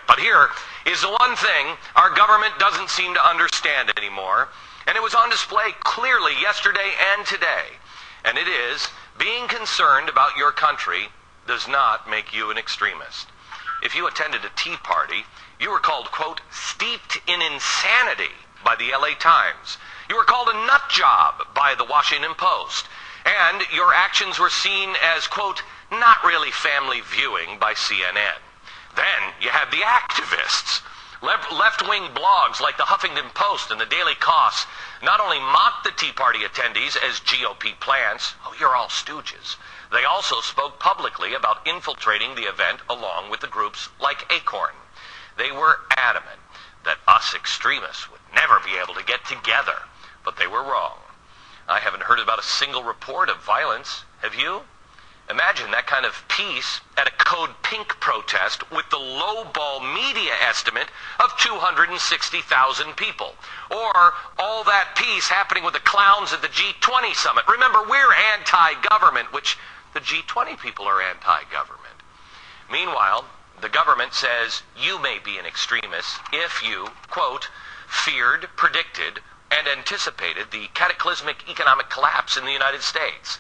But here is the one thing our government doesn't seem to understand anymore, and it was on display clearly yesterday and today. And it is, being concerned about your country does not make you an extremist. If you attended a Tea Party, you were called, quote, steeped in insanity by the LA Times. You were called a nut job by the Washington Post. And your actions were seen as, quote, not really family viewing by CNN. Then you had the activists. Left-wing blogs like the Huffington Post and the Daily Kos not only mocked the Tea Party attendees as GOP plants, oh, you're all stooges, they also spoke publicly about infiltrating the event along with the groups like Acorn. They were adamant that us extremists would never be able to get together, but they were wrong. I haven't heard about a single report of violence. Have you? Imagine that kind of peace at a Code Pink protest with the lowball media estimate of 260,000 people. Or all that peace happening with the clowns at the G20 summit. Remember, we're anti-government, which the G20 people are anti-government. Meanwhile, the government says you may be an extremist if you, quote, feared, predicted, and anticipated the cataclysmic economic collapse in the United States.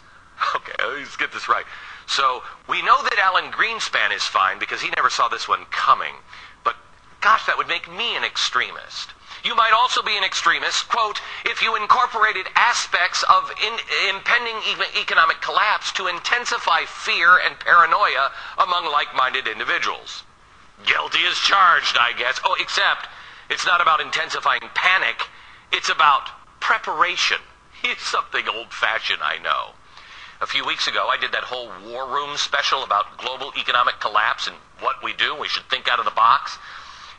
Okay, let's get this right. So, we know that Alan Greenspan is fine because he never saw this one coming. But, gosh, that would make me an extremist. You might also be an extremist, quote, if you incorporated aspects of impending economic collapse to intensify fear and paranoia among like-minded individuals. Guilty as charged, I guess. Oh, except it's not about intensifying panic. It's about preparation. It's something old-fashioned, I know. A few weeks ago, I did that whole War Room special about global economic collapse and what we do. We should think out of the box.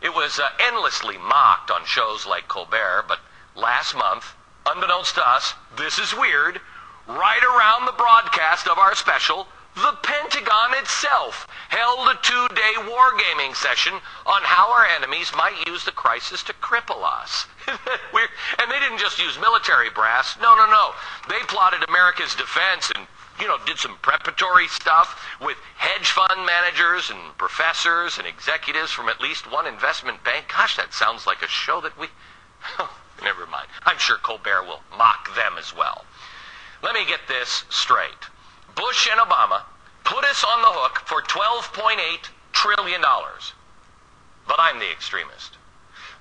It was endlessly mocked on shows like Colbert, but last month, unbeknownst to us, this is weird, right around the broadcast of our special, the Pentagon itself held a 2-day wargaming session on how our enemies might use the crisis to cripple us. And they didn't just use military brass. No. They plotted America's defense and, did some preparatory stuff with hedge fund managers and professors and executives from at least one investment bank. Gosh, that sounds like a show that we... Never mind. I'm sure Colbert will mock them as well. Let me get this straight. Bush and Obama put us on the hook for $12.8 trillion. But I'm the extremist.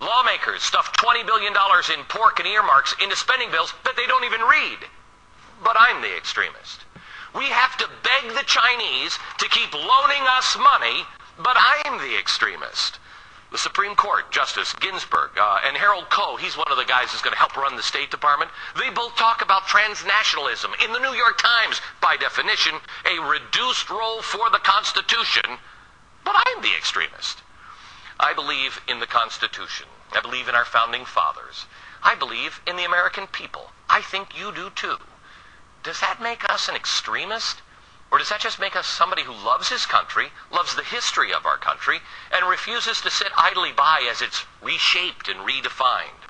Lawmakers stuffed $20 billion in pork and earmarks into spending bills that they don't even read. But I'm the extremist. We have to beg the Chinese to keep loaning us money, but I'm the extremist. The Supreme Court, Justice Ginsburg, and Harold Koh, he's one of the guys who's going to help run the State Department, they both talk about transnationalism. In the New York Times, by definition, a reduced role for the Constitution, but I'm the extremist. I believe in the Constitution. I believe in our founding fathers. I believe in the American people. I think you do too. Does that make us an extremist? Or does that just make us somebody who loves his country, loves the history of our country, and refuses to sit idly by as it's reshaped and redefined?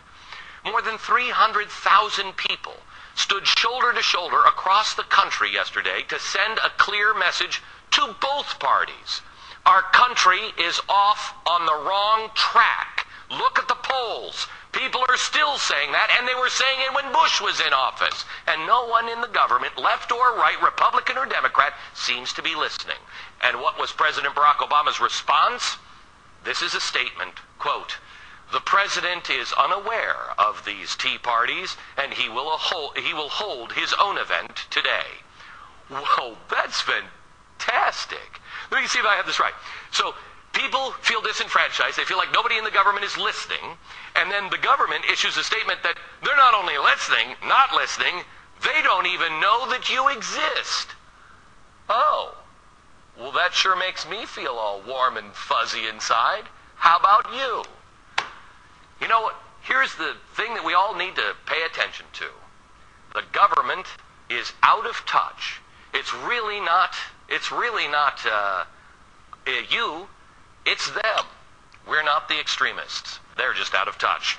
More than 300,000 people stood shoulder to shoulder across the country yesterday to send a clear message to both parties. Our country is off on the wrong track. Look at the polls. People are still saying that, and they were saying it when Bush was in office. And no one in the government, left or right, Republican or Democrat, seems to be listening. And what was President Barack Obama's response? This is a statement, quote, the president is unaware of these tea parties, and he will hold his own event today. Whoa, that's fantastic. Let me see if I have this right. So, people feel disenfranchised. They feel like nobody in the government is listening. And then the government issues a statement that they're not only not listening, they don't even know that you exist. Oh, well, that sure makes me feel all warm and fuzzy inside. How about you? You know what? Here's the thing that we all need to pay attention to. The government is out of touch. It's really not you. It's them. We're not the extremists. They're just out of touch.